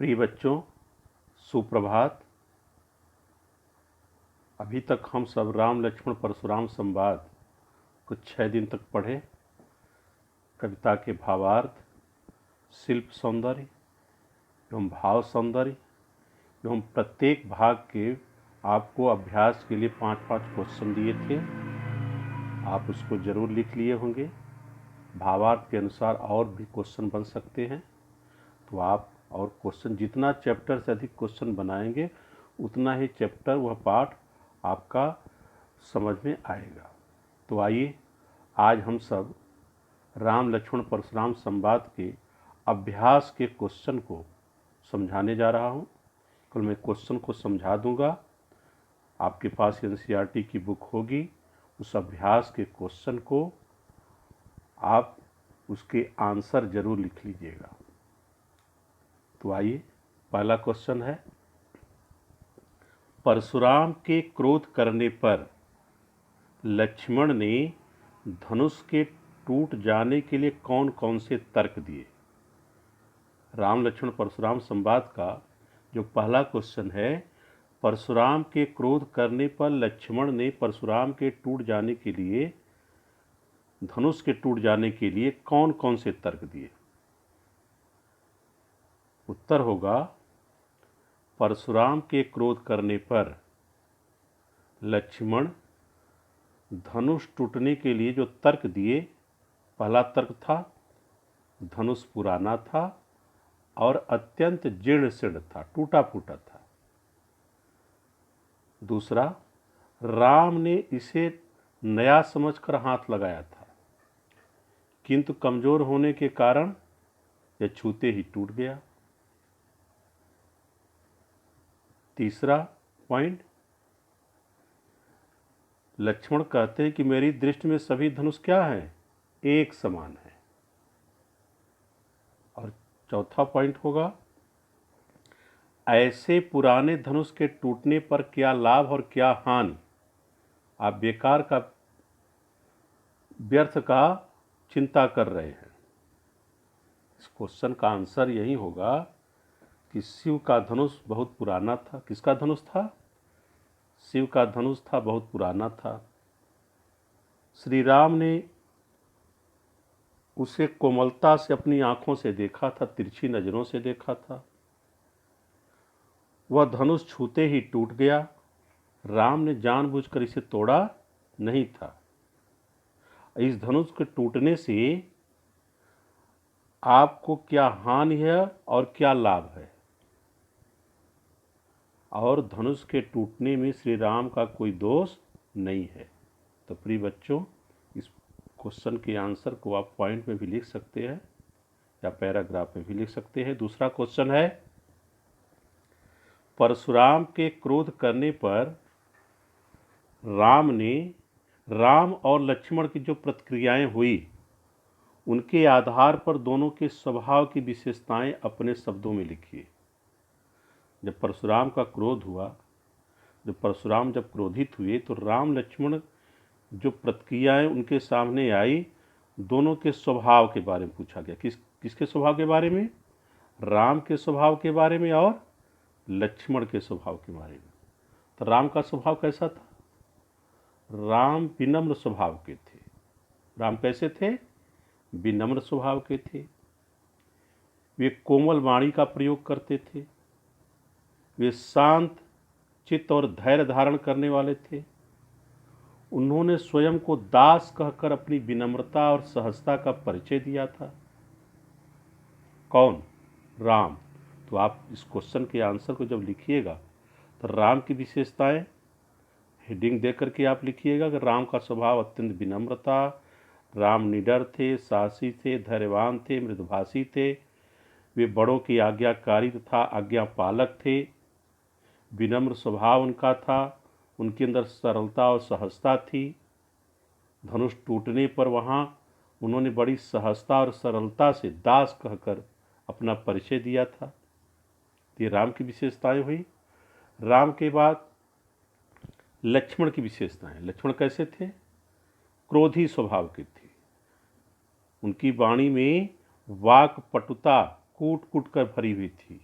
प्रिय बच्चों, सुप्रभात। अभी तक हम सब राम लक्ष्मण परशुराम संवाद को 6 दिन तक पढ़े। कविता के भावार्थ, शिल्प सौंदर्य एवं भाव सौंदर्य एवं प्रत्येक भाग के आपको अभ्यास के लिए 5-5 क्वेश्चन दिए थे। आप उसको जरूर लिख लिए होंगे। भावार्थ के अनुसार और भी क्वेश्चन बन सकते हैं, तो आप और क्वेश्चन जितना चैप्टर से अधिक क्वेश्चन बनाएंगे उतना ही चैप्टर वह पाठ आपका समझ में आएगा। तो आइए, आज हम सब राम लक्ष्मण परशुराम संवाद के अभ्यास के क्वेश्चन को समझाने जा रहा हूँ। कल मैं क्वेश्चन को समझा दूंगा। आपके पास एनसीईआरटी की बुक होगी, उस अभ्यास के क्वेश्चन को आप उसके आंसर जरूर लिख लीजिएगा। तो आइए, पहला क्वेश्चन है, परशुराम के क्रोध करने पर लक्ष्मण ने धनुष के टूट जाने के लिए कौन कौन से तर्क दिए। राम लक्ष्मण परशुराम संवाद का जो पहला क्वेश्चन है, परशुराम के क्रोध करने पर लक्ष्मण ने परशुराम के टूट जाने के लिए, धनुष के टूट जाने के लिए कौन कौन से तर्क दिए। उत्तर होगा, परशुराम के क्रोध करने पर लक्ष्मण धनुष टूटने के लिए जो तर्क दिए, पहला तर्क था धनुष पुराना था और अत्यंत जीर्ण शीर्ण था, टूटा फूटा था। दूसरा, राम ने इसे नया समझकर हाथ लगाया था, किंतु कमजोर होने के कारण यह छूते ही टूट गया। तीसरा पॉइंट, लक्ष्मण कहते हैं कि मेरी दृष्टि में सभी धनुष क्या है, एक समान है। और चौथा पॉइंट होगा, ऐसे पुराने धनुष के टूटने पर क्या लाभ और क्या हानि। आप बेकार का, व्यर्थ का चिंता कर रहे हैं। इस क्वेश्चन का आंसर यही होगा कि शिव का धनुष बहुत पुराना था। किसका धनुष था? शिव का धनुष था, बहुत पुराना था। श्री राम ने उसे कोमलता से अपनी आंखों से देखा था, तिरछी नजरों से देखा था। वह धनुष छूते ही टूट गया। राम ने जानबूझकर इसे तोड़ा नहीं था। इस धनुष के टूटने से आपको क्या हानि है और क्या लाभ है। और धनुष के टूटने में श्री राम का कोई दोष नहीं है। तो प्रिय बच्चों, इस क्वेश्चन के आंसर को आप पॉइंट में भी लिख सकते हैं या पैराग्राफ में भी लिख सकते हैं। दूसरा क्वेश्चन है, परशुराम के क्रोध करने पर राम और लक्ष्मण की जो प्रतिक्रियाएं हुई, उनके आधार पर दोनों के स्वभाव की विशेषताएं अपने शब्दों में लिखिए। जब परशुराम का क्रोध हुआ, जब परशुराम जब क्रोधित हुए, तो राम लक्ष्मण जो प्रतिक्रियाएं उनके सामने आई, दोनों के स्वभाव के बारे में पूछा गया। किसके स्वभाव के बारे में? राम के स्वभाव के बारे में और लक्ष्मण के स्वभाव के बारे में। तो राम का स्वभाव कैसा था? राम विनम्र स्वभाव के थे। राम कैसे थे? विनम्र स्वभाव के थे। वे कोमल वाणी का प्रयोग करते थे। वे शांत चित्त और धैर्य धारण करने वाले थे। उन्होंने स्वयं को दास कहकर अपनी विनम्रता और सहजता का परिचय दिया था। कौन? राम। तो आप इस क्वेश्चन के आंसर को जब लिखिएगा तो राम की विशेषताएं हेडिंग देकर के आप लिखिएगा कि राम का स्वभाव अत्यंत विनम्र था, राम निडर थे, साहसी थे, धैर्यवान थे, मृदुभाषी थे, वे बड़ों की आज्ञाकारी तथा आज्ञा पालक थे, विनम्र स्वभाव उनका था, उनके अंदर सरलता और सहजता थी। धनुष टूटने पर वहाँ उन्होंने बड़ी सहजता और सरलता से दास कहकर अपना परिचय दिया था। ये राम की विशेषताएं हुई। राम के बाद लक्ष्मण की विशेषताएं। लक्ष्मण कैसे थे? क्रोधी स्वभाव के थे। उनकी वाणी में वाक पटुता कूट कूट कर भरी हुई थी।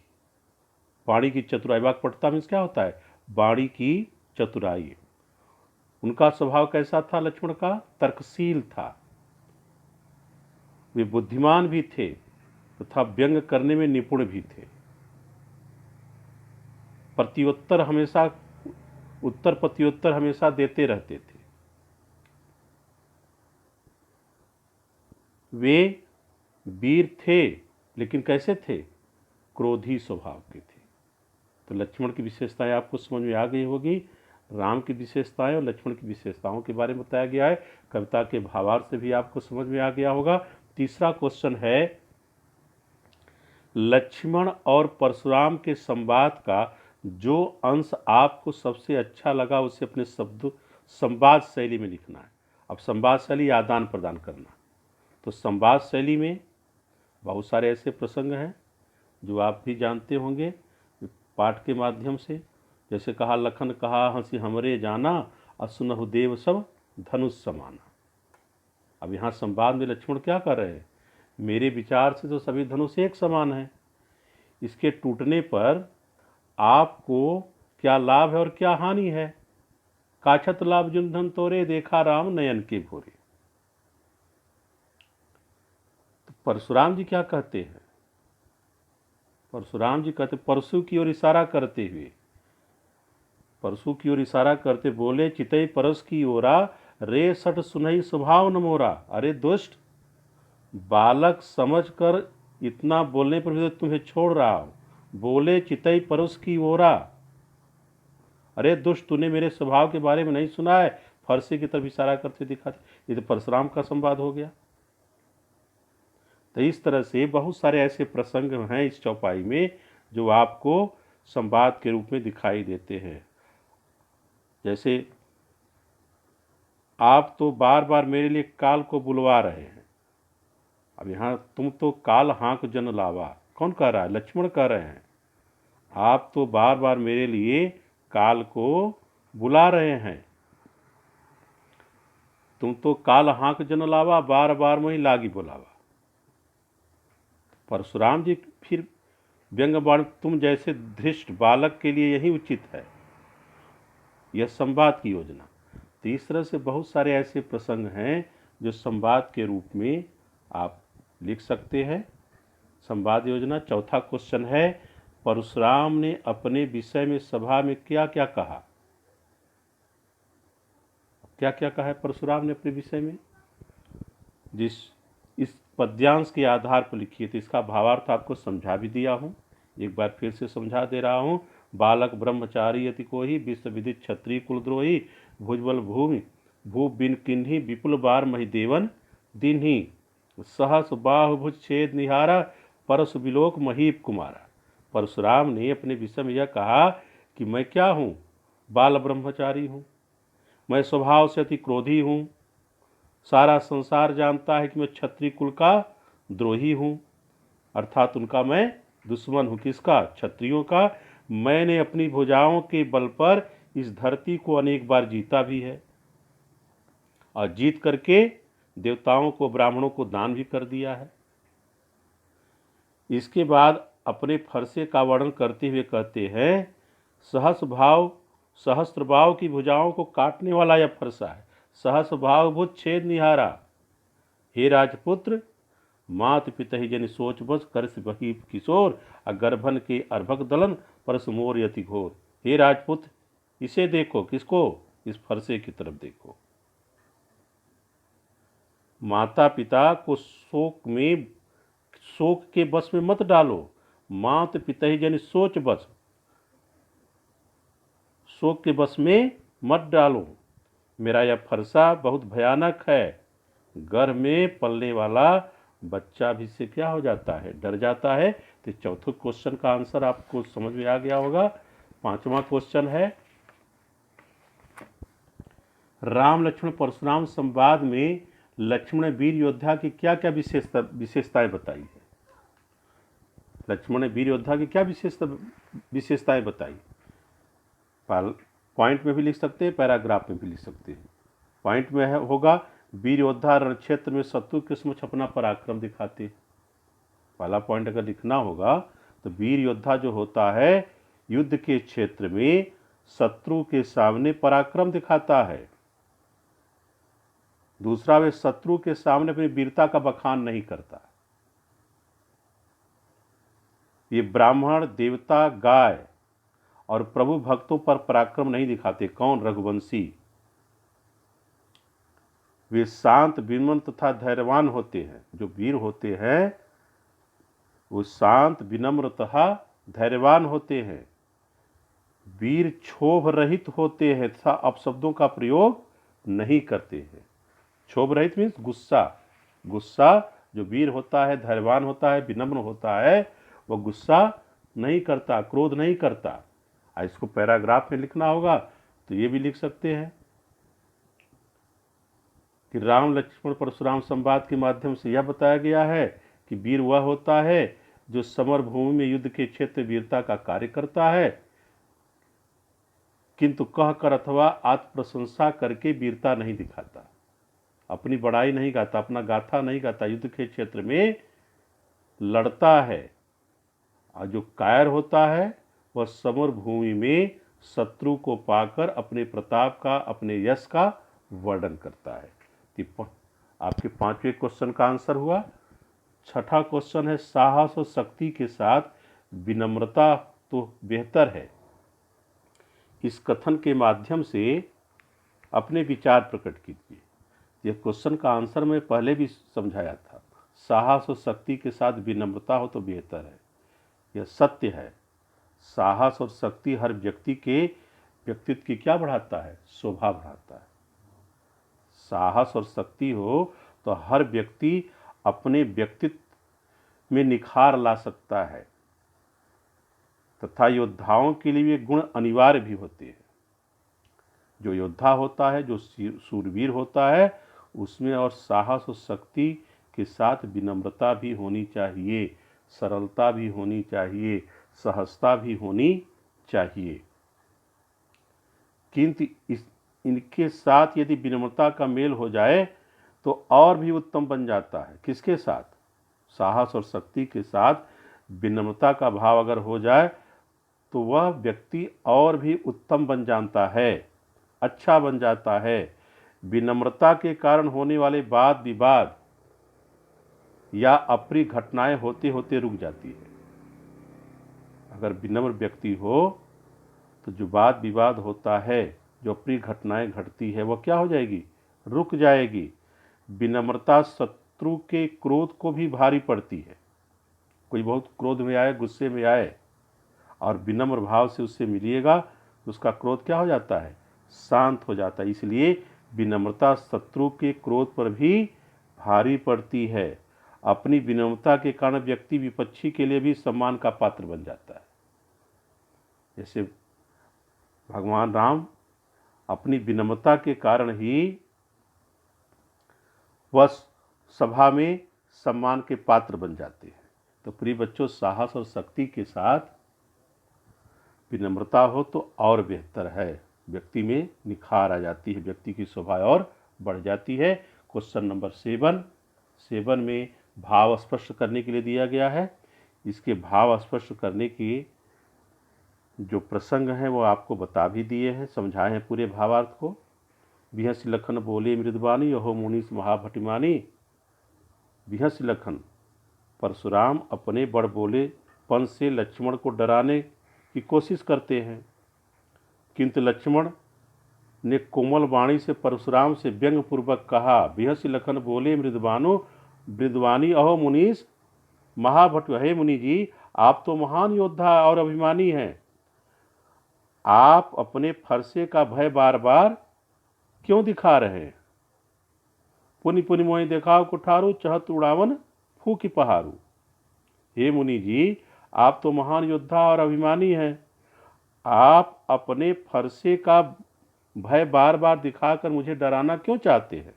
वाणी की चतुराई, वाक्पटुता मीन्स क्या होता है? वाणी की चतुराई। उनका स्वभाव कैसा था? लक्ष्मण का तर्कशील था, वे बुद्धिमान भी थे तथा व्यंग करने में निपुण भी थे। प्रत्युत्तर हमेशा उत्तर प्रत्युत्तर हमेशा देते रहते थे। वे वीर थे लेकिन कैसे थे? क्रोधी स्वभाव के थे। तो लक्ष्मण की विशेषताएं आपको समझ में आ गई होगी। राम की विशेषताएं और लक्ष्मण की विशेषताओं के बारे में बताया गया है। कविता के भावार्थ से भी आपको समझ में आ गया होगा। तीसरा क्वेश्चन है, लक्ष्मण और परशुराम के संवाद का जो अंश आपको सबसे अच्छा लगा उसे अपने शब्दों संवाद शैली में लिखना है। अब संवाद शैली आदान प्रदान करना, तो संवाद शैली में बहुत सारे ऐसे प्रसंग हैं जो आप भी जानते होंगे पाठ के माध्यम से। जैसे कहा लखन कहा हंसी हमरे जाना, असुनहु देव सब धनुष समाना। अब यहाँ संवाद में लक्ष्मण क्या कर रहे हैं? मेरे विचार से तो सभी धनुष एक समान हैं, इसके टूटने पर आपको क्या लाभ है और क्या हानि है? काछत लाभ जुन धन तोरे, देखा राम नयन के भोरे। तो परशुराम जी क्या कहते हैं? परशुराम जी कहते परशु की ओर इशारा करते हुए, परशु की ओर इशारा करते बोले, चितई परस की ओरा, रे सठ सुनई स्वभाव न मोरा। अरे दुष्ट, बालक समझकर इतना बोलने पर भी तो तुम्हें छोड़ रहा हूं। बोले चितई परस की ओरा, अरे दुष्ट, तूने मेरे स्वभाव के बारे में नहीं सुना है? फरसे की तरफ इशारा करते दिखाते। ये तो परशुराम का संवाद हो गया। तो इस तरह से बहुत सारे ऐसे प्रसंग हैं इस चौपाई में जो आपको संवाद के रूप में दिखाई देते हैं। जैसे आप तो बार बार मेरे लिए काल को बुलवा रहे हैं। अब यहाँ तुम तो काल हाँक जन लावा, कौन कह रहा है? लक्ष्मण कह रहे हैं। आप तो बार बार मेरे लिए काल को बुला रहे हैं। तुम तो काल हाँक जन लावा, बार बार वही लागी बुलावा। परशुराम जी फिर व्यंग्यवाण, तुम जैसे धृष्ट बालक के लिए यही उचित है। यह संवाद की योजना। तो इस तरह से बहुत सारे ऐसे प्रसंग हैं जो संवाद के रूप में आप लिख सकते हैं। संवाद योजना। चौथा क्वेश्चन है, परशुराम ने अपने विषय में सभा में क्या क्या कहा? क्या क्या कहा है परशुराम ने अपने विषय में? इस पद्यांश के आधार पर लिखिए। तो इसका भावार्थ आपको समझा भी दिया हूँ, एक बार फिर से समझा दे रहा हूँ। बालक ब्रह्मचारी अति कोही, विश्व विदित क्षत्रिय कुलद्रोही, भुजबल भूमि भू बिन किन्ही, विपुल बार मही देवन दिन्ही, सहस बाहुभुज छेद निहारा, परशु बिलोक महीप कुमारा। परशुराम ने अपने विषय में यह कहा कि मैं क्या हूँ? बाल ब्रह्मचारी हूँ, मैं स्वभाव से अति क्रोधी हूँ, सारा संसार जानता है कि मैं क्षत्रिय कुल का द्रोही हूँ, अर्थात उनका मैं दुश्मन हूँ। किसका? क्षत्रियों का। मैंने अपनी भुजाओं के बल पर इस धरती को अनेक बार जीता भी है और जीत करके देवताओं को ब्राह्मणों को दान भी कर दिया है। इसके बाद अपने फरसे का वर्णन करते हुए कहते हैं, सहस्त्र भाव की भुजाओं को काटने वाला यह फरसा है। सहस भाव भुज छेद निहारा, हे राजपुत्र, मात पितहि जन सोच बस, करस बही किशोर, गर्भन के अर्भक दलन, परस मोर यति घोर। हे राजपुत्र, इसे देखो। किसको? इस फरसे की तरफ देखो। माता पिता को शोक के बस में मत डालो। मात पितहि जन सोच बस, शोक के बस में मत डालो। मेरा यह फरसा बहुत भयानक है। गर्भ में पलने वाला बच्चा भी से क्या हो जाता है? डर जाता है। तो चौथे क्वेश्चन का आंसर आपको समझ में आ गया होगा। पांचवा क्वेश्चन है, राम लक्ष्मण परशुराम संवाद में लक्ष्मण वीर योद्धा की क्या क्या विशेषताएं बताई है? लक्ष्मण ने वीर योद्धा की क्या विशेषताएं बताई? पॉइंट में भी लिख सकते हैं, पैराग्राफ में भी लिख सकते हैं। पॉइंट में होगा, वीर योद्धा रण क्षेत्र में शत्रु के समक्ष अपना पराक्रम दिखाते। पहला पॉइंट अगर लिखना होगा तो वीर योद्धा जो होता है युद्ध के क्षेत्र में शत्रु के सामने पराक्रम दिखाता है। दूसरा, वे शत्रु के सामने अपनी वीरता का बखान नहीं करता। ये ब्राह्मण, देवता, गाय और प्रभु भक्तों पर पराक्रम नहीं दिखाते। कौन? रघुवंशी। वे शांत, विनम्र तथा धैर्यवान होते हैं। जो वीर होते हैं वो शांत, विनम्र तथा धैर्यवान होते हैं। वीर क्षोभ रहित होते हैं तथा अपशब्दों का प्रयोग नहीं करते हैं। क्षोभ रहित मीन्स गुस्सा। जो वीर होता है, धैर्यवान होता है, विनम्र होता है, वह गुस्सा नहीं करता, क्रोध नहीं करता। इसको पैराग्राफ में लिखना होगा तो ये भी लिख सकते हैं कि राम लक्ष्मण परशुराम संवाद के माध्यम से यह बताया गया है कि वीर वह होता है जो समर भूमि में युद्ध के क्षेत्र वीरता का कार्य करता है, किंतु कहकर अथवा आत्म प्रशंसा करके वीरता नहीं दिखाता, अपनी बड़ाई नहीं गाता, अपना गाथा नहीं गाता, युद्ध के क्षेत्र में लड़ता है। और जो कायर होता है वह समर भूमि में शत्रु को पाकर अपने प्रताप का, अपने यश का वर्णन करता है। आपके 5वें क्वेश्चन का आंसर हुआ। छठा क्वेश्चन है, साहस और शक्ति के साथ विनम्रता तो बेहतर है। इस कथन के माध्यम से अपने विचार प्रकट कीजिए। यह क्वेश्चन का आंसर मैं पहले भी समझाया था। साहस और शक्ति के साथ विनम्रता हो तो बेहतर है। यह सत्य है। साहस और शक्ति हर व्यक्ति के व्यक्तित्व की क्या बढ़ाता है? शोभा बढ़ाता है। साहस और शक्ति हो तो हर व्यक्ति अपने व्यक्तित्व में निखार ला सकता है तथा योद्धाओं के लिए ये गुण अनिवार्य भी होते हैं। जो योद्धा होता है, जो शूरवीर होता है, उसमें और साहस और शक्ति के साथ विनम्रता भी होनी चाहिए, सरलता भी होनी चाहिए, सहजता भी होनी चाहिए। किंतु इनके साथ यदि विनम्रता का मेल हो जाए तो और भी उत्तम बन जाता है। किसके साथ? साहस और शक्ति के साथ विनम्रता का भाव अगर हो जाए तो वह व्यक्ति और भी उत्तम बन जाता है, अच्छा बन जाता है। विनम्रता के कारण होने वाले वाद विवाद या अप्रिय घटनाएं होते होते रुक जाती है। अगर विनम्र व्यक्ति हो तो जो वाद विवाद होता है, जो अप्रिय घटनाएं घटती है, वह क्या हो जाएगी? रुक जाएगी। विनम्रता शत्रु के क्रोध को भी भारी पड़ती है। कोई बहुत क्रोध में आए, गुस्से में आए और विनम्र भाव से उससे मिलिएगा तो उसका क्रोध क्या हो जाता है? शांत हो जाता है। इसलिए विनम्रता शत्रु के क्रोध पर भी भारी पड़ती है। अपनी विनम्रता के कारण व्यक्ति विपक्षी के लिए भी सम्मान का पात्र बन जाता है। जैसे भगवान राम अपनी विनम्रता के कारण ही वह सभा में सम्मान के पात्र बन जाते हैं। तो प्रिय बच्चों, साहस और शक्ति के साथ विनम्रता हो तो और बेहतर है। व्यक्ति में निखार आ जाती है, व्यक्ति की शोभा और बढ़ जाती है। क्वेश्चन नंबर 7 में भाव स्पष्ट करने के लिए दिया गया है। इसके भाव स्पष्ट करने की जो प्रसंग हैं वो आपको बता भी दिए हैं, समझाए हैं पूरे भावार्थ को। बिहस लखन बोले मृदवानी यहो मुनीस महाभटिमानी। बिहस लखन, परशुराम अपने बड़ बोले पन से लक्ष्मण को डराने की कोशिश करते हैं, किंतु लक्ष्मण ने कोमल वाणी से परशुराम से व्यंग पूर्वक कहा, बिहस लखन बोले मृदवानी अहो मुनीस महाभट। हे मुनि जी, आप तो महान योद्धा और अभिमानी हैं, आप अपने फरसे का भय बार बार क्यों दिखा रहे हैं? पुनि पुनि मोहि देखाव कुठारू, चहत उड़ावन फूकी पहारू। हे मुनि जी, आप तो महान योद्धा और अभिमानी हैं, आप अपने फरसे का भय बार बार दिखाकर मुझे डराना क्यों चाहते हैं?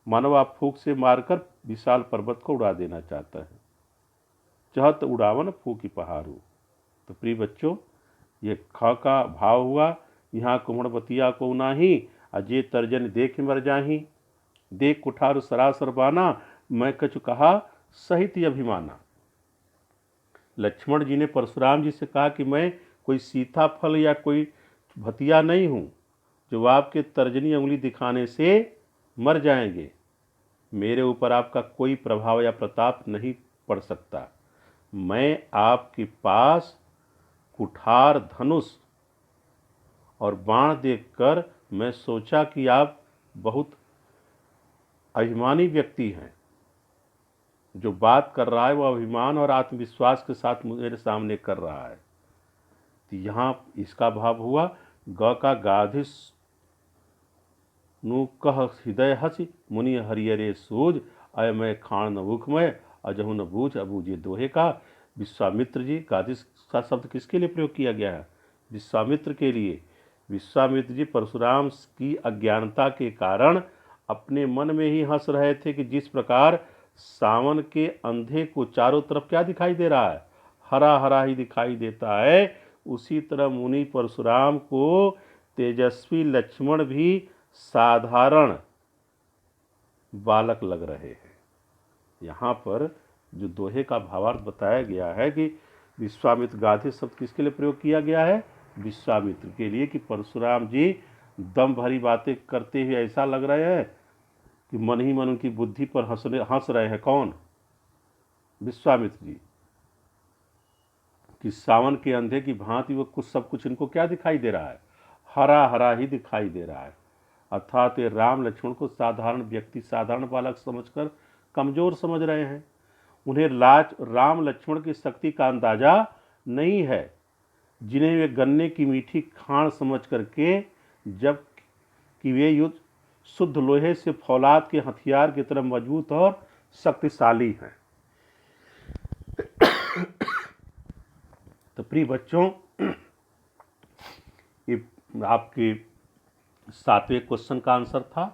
मानो आप फूक से मारकर विशाल पर्वत को उड़ा देना चाहता है। चहत उड़ावन फूकी पहारू। तो प्रिय बच्चों, ये ख का भाव हुआ, यहाँ कुम्हड़बतिया को नाही, अजय तर्जन देख मर जाही, देख कुठार सरासर बाना, मैं कछु कहा सहित अभिमाना। लक्ष्मण जी ने परशुराम जी से कहा कि मैं कोई सीताफल या कोई भतिया नहीं हूँ जो आपके तर्जनी उंगली दिखाने से मर जाएंगे। मेरे ऊपर आपका कोई प्रभाव या प्रताप नहीं पड़ सकता। मैं आपके पास कुठार, धनुष और बाण देखकर मैं सोचा कि आप बहुत अभिमानी व्यक्ति हैं। जो बात कर रहा है वो अभिमान और आत्मविश्वास के साथ मेरे सामने कर रहा है। तो यहाँ इसका भाव हुआ ग का गाधिस नु कह हृदय हसी मुनि हरियरे सूझ अय मैं खान न भूखमय अजहु न बूझ अबूझे दोहे का विश्वामित्र जी। गाधिस का शब्द किसके लिए प्रयोग किया गया है? विश्वामित्र के लिए। विश्वामित्र जी परशुराम की अज्ञानता के कारण अपने मन में ही हंस रहे थे कि जिस प्रकार सावन के अंधे को चारों तरफ क्या दिखाई दे रहा है? हरा हरा ही दिखाई देता है। उसी तरह मुनि परशुराम को तेजस्वी लक्ष्मण भी साधारण बालक लग रहे हैं। यहाँ पर जो दोहे का भावार्थ बताया गया है कि विश्वामित्र, गाधे शब्द किसके लिए प्रयोग किया गया है? विश्वामित्र के लिए, कि परशुराम जी दम भरी बातें करते हुए ऐसा लग रहे हैं कि मन ही मन उनकी बुद्धि पर हंस रहे हैं। कौन? विश्वामित्र जी। कि सावन के अंधे की भांति वो सब कुछ इनको क्या दिखाई दे रहा है? हरा हरा ही दिखाई दे रहा है। अर्थात ये राम लक्ष्मण को साधारण व्यक्ति, साधारण बालक समझकर कमजोर समझ रहे हैं। उन्हें राम लक्ष्मण की शक्ति का अंदाजा नहीं है, जिन्हें वे गन्ने की मीठी खाण समझ करके, जब कि वे युद्ध शुद्ध लोहे से फौलाद के हथियार की तरह मजबूत और शक्तिशाली हैं। तो प्रिय बच्चों, ये आपके 7वें क्वेश्चन का आंसर था।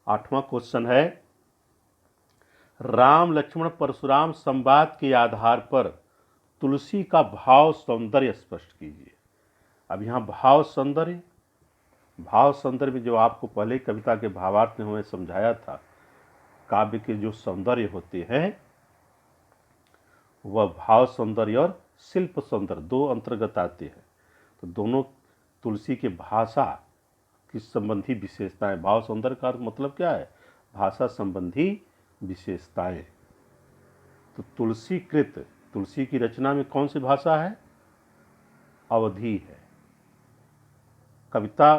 8वां क्वेश्चन है राम लक्ष्मण परशुराम संवाद के आधार पर तुलसी का भाव सौंदर्य स्पष्ट कीजिए। अब यहाँ भाव सौंदर्य में जो आपको पहले कविता के भावार्थ में हमें समझाया था, काव्य के जो सौंदर्य होते हैं वह भाव सौंदर्य और शिल्प सौंदर्य दो अंतर्गत आते हैं। तो दोनों तुलसी के भाषा की संबंधी विशेषताएं, भाव सौंदर्य का मतलब क्या है? भाषा संबंधी विशेषताएं। तो तुलसी की रचना में कौन सी भाषा है? अवधी है। कविता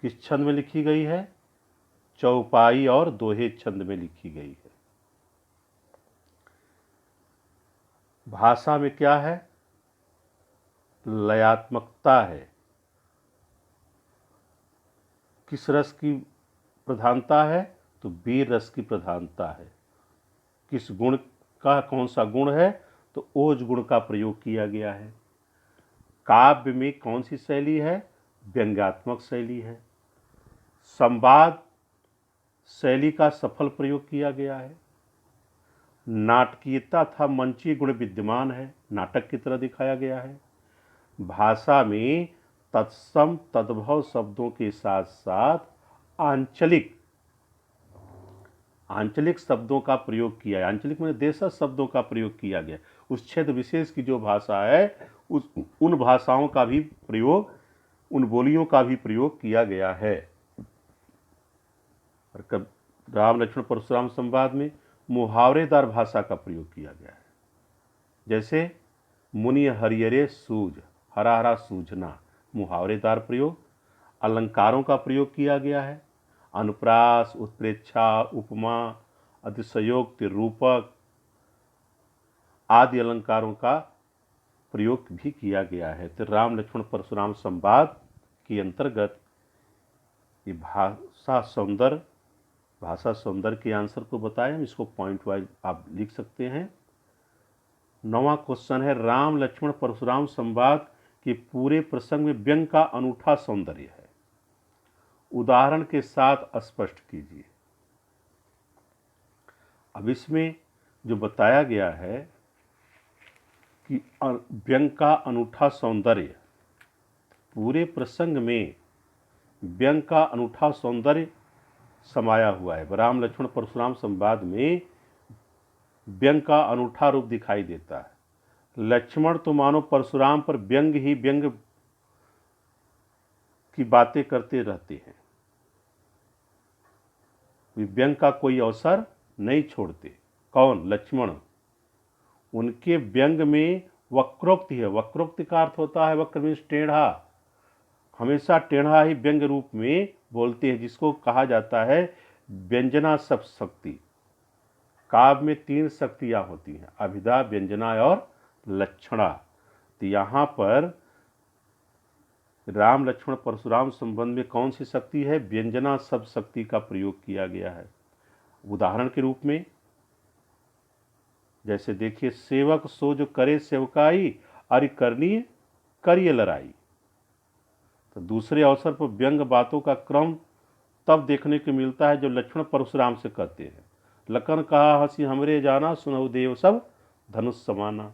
किस छंद में लिखी गई है? चौपाई और दोहे छंद में लिखी गई है। भाषा में क्या है? लयात्मकता है। किस रस की प्रधानता है? तो वीर रस की प्रधानता है। किस गुण का कौन सा गुण है? तो ओज गुण का प्रयोग किया गया है। काव्य में कौन सी शैली है? व्यंग्यात्मक शैली है। संवाद शैली का सफल प्रयोग किया गया है। नाटकीयता था मंची गुण विद्यमान है, नाटक की तरह दिखाया गया है। भाषा में तत्सम तद्भव शब्दों के साथ साथ आंचलिक शब्दों का प्रयोग किया है। आंचलिक में देशज शब्दों का प्रयोग किया गया। उस क्षेत्र विशेष की जो भाषा है उन भाषाओं का भी प्रयोग, उन बोलियों का भी प्रयोग किया गया है। और राम लक्ष्मण परशुराम संवाद में मुहावरेदार भाषा का प्रयोग किया गया है। जैसे मुनि हरियरे सूझ, हरा हरा सूझना, मुहावरेदार प्रयोग। अलंकारों का प्रयोग किया गया है। अनुप्रास, उत्प्रेक्षा, उपमा, अतिशयोक्ति, रूपक आदि अलंकारों का प्रयोग भी किया गया है। तो राम लक्ष्मण परशुराम संवाद के अंतर्गत ये भाषा सौंदर्य के आंसर को बताएं। इसको पॉइंट वाइज आप लिख सकते हैं। 9वां क्वेश्चन है राम लक्ष्मण परशुराम संवाद के पूरे प्रसंग में व्यंग का अनूठा सौंदर्य है, उदाहरण के साथ स्पष्ट कीजिए। अब इसमें जो बताया गया है कि व्यंग का अनूठा सौंदर्य, पूरे प्रसंग में व्यंग का अनूठा सौंदर्य समाया हुआ है। राम लक्ष्मण परशुराम संवाद में व्यंग का अनूठा रूप दिखाई देता है। लक्ष्मण तो मानो परशुराम पर व्यंग ही व्यंग की बातें करते रहते हैं, वे व्यंग का कोई अवसर नहीं छोड़ते। कौन? लक्ष्मण। उनके व्यंग में वक्रोक्ति है। वक्रोक्ति का अर्थ होता है वक्र मीन्स टेढ़ा, हमेशा टेढ़ा ही व्यंग रूप में बोलते हैं, जिसको कहा जाता है व्यंजना सब शक्ति। काव्य में 3 शक्तियां होती हैं, अभिधा, व्यंजना और लक्षणा। तो यहाँ पर राम लक्ष्मण परशुराम संबंध में कौन सी शक्ति है? व्यंजना सब शक्ति का प्रयोग किया गया है। उदाहरण के रूप में जैसे देखिए, सेवक सो जो करे सेवकाई, अरि करनी करिए लड़ाई। तो दूसरे अवसर पर व्यंग बातों का क्रम तब देखने को मिलता है जब लक्ष्मण परशुराम से कहते हैं, लखन कहा हंसी हमरे जाना, सुनहु देव सब धनुष समाना।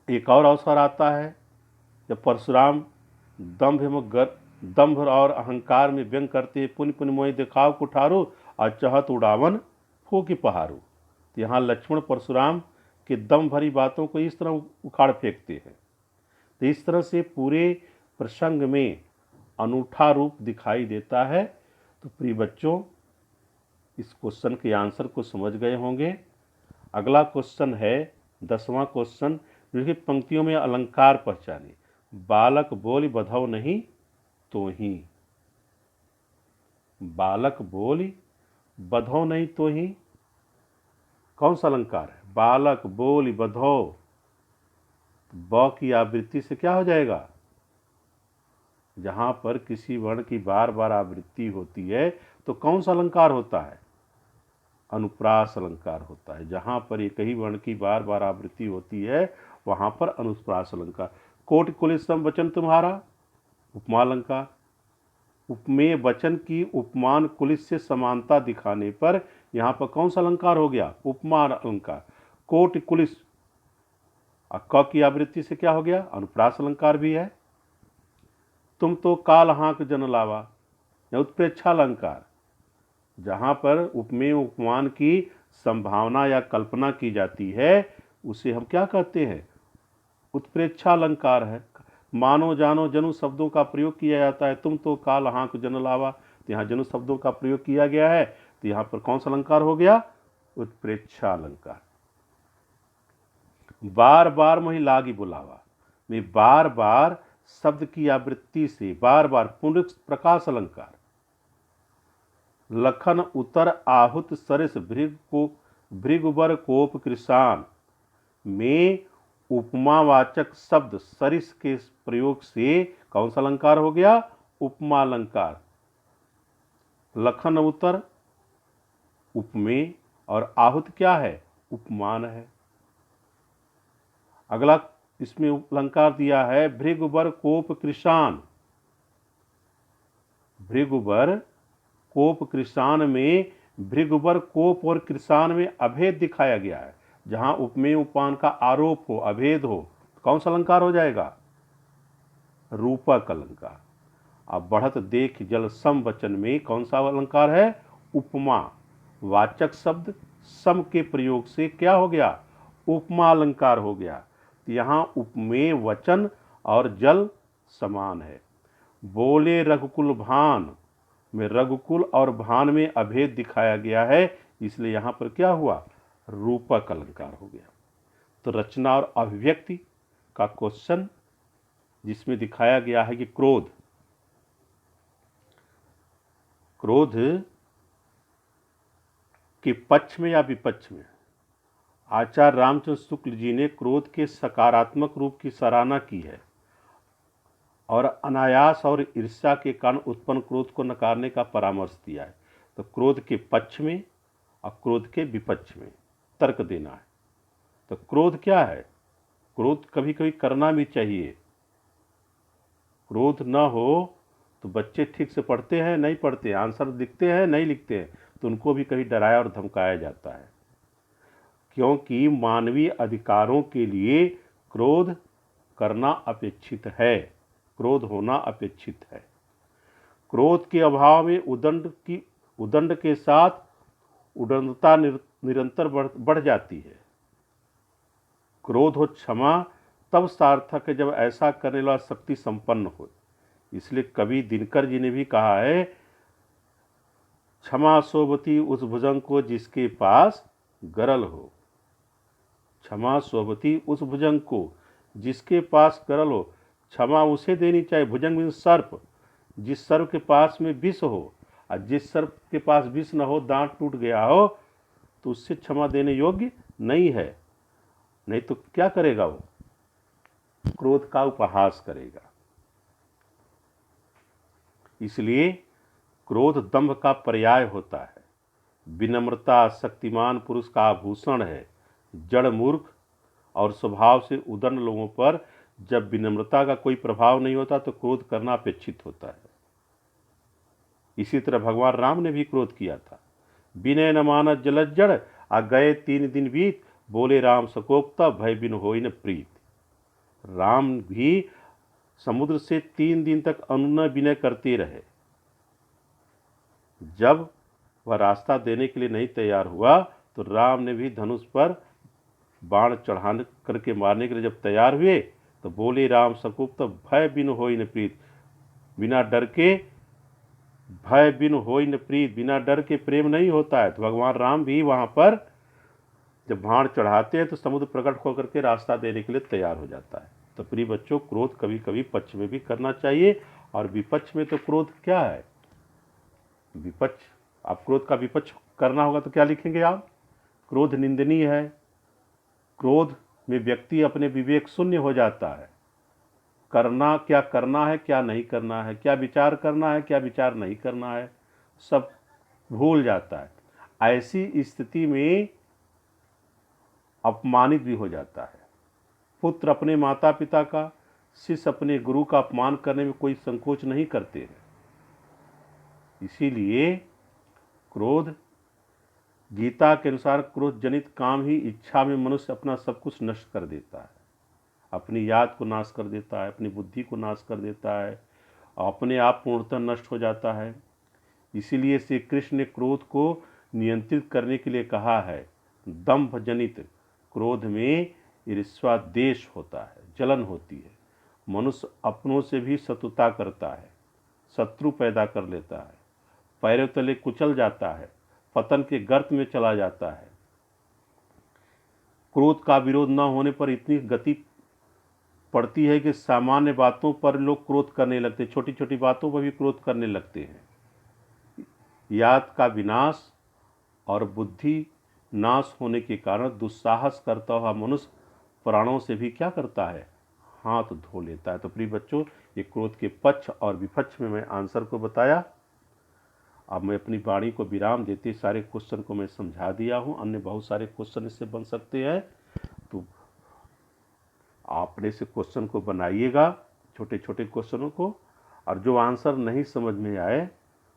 एक और अवसर आता है जब परशुराम दंभ और अहंकार में व्यंग करते हैं, पुण्य पुण्य मोहि दिखाव कुठारो, और चहत उड़ावन फूकी पहाड़ो। तो यहाँ लक्ष्मण परशुराम के दम भरी बातों को इस तरह उखाड़ फेंकते हैं। तो इस तरह से पूरे प्रसंग में अनूठा रूप दिखाई देता है। तो प्रिय बच्चों, इस क्वेश्चन के आंसर को समझ गए होंगे। अगला क्वेश्चन है 10वां क्वेश्चन, जो कि पंक्तियों में अलंकार पहचाने। बालक बोली बधौ नहीं तो ही। बालक बोली बधौ नहीं तो ही, कौन सा अलंकार है? बालक बोली बधौ, ब की आवृत्ति से क्या हो जाएगा? जहां पर किसी वर्ण की बार बार आवृत्ति होती है तो कौन सा अलंकार होता है? अनुप्रास अलंकार होता है। जहां पर एक ही वर्ण की बार बार आवृत्ति होती है वहां पर अनुप्रास अलंकार। कोटि कुलिसम वचन तुम्हारा, उपमा अलंकार। उपमेय वचन की उपमान कुलिस से समानता दिखाने पर यहां पर कौन सा अलंकार हो गया? उपमा अलंकार। कोटि कुलिस, क की आवृत्ति से क्या हो गया? अनुप्रास अलंकार भी है। तुम तो काल हाँक जन लावा, उत्प्रेक्षा अलंकार। जहां पर उपमेय उपमान की संभावना या कल्पना की जाती है उसे हम क्या कहते हैं? उत्प्रेक्षा अलंकार है। मानो जानो जनु शब्दों का प्रयोग किया जाता है। तुम तो काल हाँक जन लावा, तो यहाँ जनु शब्दों का प्रयोग किया गया है, तो यहाँ पर कौन सा अलंकार हो गया? उत्प्रेक्षा अलंकार। बार बार मोहि लागी बुलावा, में बार बार शब्द की आवृत्ति से बार बार पुनरुक्त प्रकाश अलंकार। लखन उतर आहुत सरिस भृगुबर कोप कृषाण, में उपमावाचक शब्द सरिस के प्रयोग से कौन सा अलंकार हो गया? उपमा अलंकार। लखन उतर उपमेय और आहुत क्या है? उपमान है। अगला इसमें अलंकार दिया है भृगुबर कोप कृषाण। भृगुबर कोप कृषाण में भृगुबर कोप और कृषाण में अभेद दिखाया गया है। जहां उपमेय उपमान का आरोप हो, अभेद हो, कौन सा अलंकार हो जाएगा? रूपक अलंकार। अब बढ़त देख जल सम वचन में कौन सा अलंकार है? उपमा वाचक शब्द सम के प्रयोग से क्या हो गया? उपमा अलंकार हो गया। यहां उपमेय वचन और जल समान है। बोले रघुकुल भान में रघुकुल और भान में अभेद दिखाया गया है, इसलिए यहां पर क्या हुआ? रूपक अलंकार हो गया। तो रचना और अभिव्यक्ति का क्वेश्चन जिसमें दिखाया गया है कि क्रोध के पक्ष में या विपक्ष में। आचार्य रामचंद्र शुक्ल जी ने क्रोध के सकारात्मक रूप की सराहना की है और अनायास और ईर्ष्या के कारण उत्पन्न क्रोध को नकारने का परामर्श दिया है। तो क्रोध के पक्ष में और क्रोध के विपक्ष में तर्क देना है। तो क्रोध क्या है? क्रोध कभी कभी करना भी चाहिए। क्रोध न हो तो बच्चे ठीक से पढ़ते हैं नहीं पढ़ते, आंसर लिखते हैं नहीं लिखते हैं, तो उनको भी कभी डराया और धमकाया जाता है। क्योंकि मानवीय अधिकारों के लिए क्रोध करना अपेक्षित है, क्रोध होना अपेक्षित है। क्रोध के अभाव में उदंड के साथ उदंडता निरंतर बढ़ जाती है। क्रोध और क्षमा तब सार्थक है जब ऐसा करने वाला शक्ति संपन्न हो। इसलिए कवि दिनकर जी ने भी कहा है, क्षमा सोबती उस भुजंग को जिसके पास गरल हो। क्षमा सोबती उस भुजंग को जिसके पास गरल हो। क्षमा उसे देनी चाहिए, भुजंग मीन सर्प, जिस सर्प के पास में विष हो। और जिस सर्प के पास विष न हो, दांत टूट गया हो, तो उससे क्षमा देने योग्य नहीं है। नहीं तो क्या करेगा वो? क्रोध का उपहास करेगा। इसलिए क्रोध दंभ का पर्याय होता है। विनम्रता शक्तिमान पुरुष का आभूषण है। जड़ मूर्ख और स्वभाव से उदंड लोगों पर जब विनम्रता का कोई प्रभाव नहीं होता तो क्रोध करना अपेक्षित होता है। इसी तरह भगवान राम ने भी क्रोध किया था। विनय न मानत जलज्जड़, आ गए 3 दिन बीत, बोले राम सकोपता, भय बिन होई न प्रीत। राम भी समुद्र से 3 दिन तक अनुनय विनय करते रहे। जब वह रास्ता देने के लिए नहीं तैयार हुआ तो राम ने भी धनुष पर बाण चढ़ाने करके मारने के लिए जब तैयार हुए तो बोले राम सकुप्त, भय बिन होई न प्रीत। बिना डर के भय बिन होई न प्रीत, बिना डर के प्रेम नहीं होता है। तो भगवान राम भी वहां पर जब बाण चढ़ाते हैं तो समुद्र प्रकट होकर के रास्ता देने के लिए तैयार हो जाता है। तो प्रिय बच्चों, क्रोध कभी कभी पक्ष में भी करना चाहिए। और विपक्ष में तो क्रोध क्या है? विपक्ष, आप क्रोध का विपक्ष करना होगा तो क्या लिखेंगे आप? क्रोध निंदनीय है। क्रोध में व्यक्ति अपने विवेक शून्य हो जाता है। क्या करना है, क्या नहीं करना है, क्या विचार करना है, क्या विचार नहीं करना है, सब भूल जाता है। ऐसी स्थिति में अपमानित भी हो जाता है। पुत्र अपने माता पिता का, शिष्य अपने गुरु का अपमान करने में कोई संकोच नहीं करते हैं। इसीलिए क्रोध, गीता के अनुसार क्रोध जनित काम ही इच्छा में मनुष्य अपना सब कुछ नष्ट कर देता है। अपनी याद को नाश कर देता है, अपनी बुद्धि को नाश कर देता है, अपने आप पूर्णतः नष्ट हो जाता है। इसीलिए श्री कृष्ण ने क्रोध को नियंत्रित करने के लिए कहा है। दंभ जनित क्रोध में ईर्ष्या द्वेष होता है, जलन होती है। मनुष्य अपनों से भी शत्रुता करता है, शत्रु पैदा कर लेता है, पैरों तले कुचल जाता है, पतन के गर्त में चला जाता है। क्रोध का विरोध न होने पर इतनी गति पड़ती है कि सामान्य बातों पर लोग क्रोध करने लगते, छोटी छोटी बातों पर भी क्रोध करने लगते हैं। याद का विनाश और बुद्धि नाश होने के कारण दुस्साहस करता हुआ मनुष्य प्राणों से भी क्या करता है? हाथ धो लेता है। तो प्रिय बच्चों, ये क्रोध के पक्ष और विपक्ष में मैं आंसर को बताया। अब मैं अपनी वाणी को विराम देते सारे क्वेश्चन को मैं समझा दिया हूँ। अन्य बहुत सारे क्वेश्चन इससे बन सकते हैं, तो आपने से क्वेश्चन को बनाइएगा, छोटे छोटे क्वेश्चनों को। और जो आंसर नहीं समझ में आए,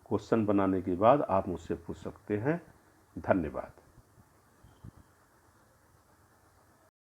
क्वेश्चन बनाने के बाद आप मुझसे पूछ सकते हैं। धन्यवाद।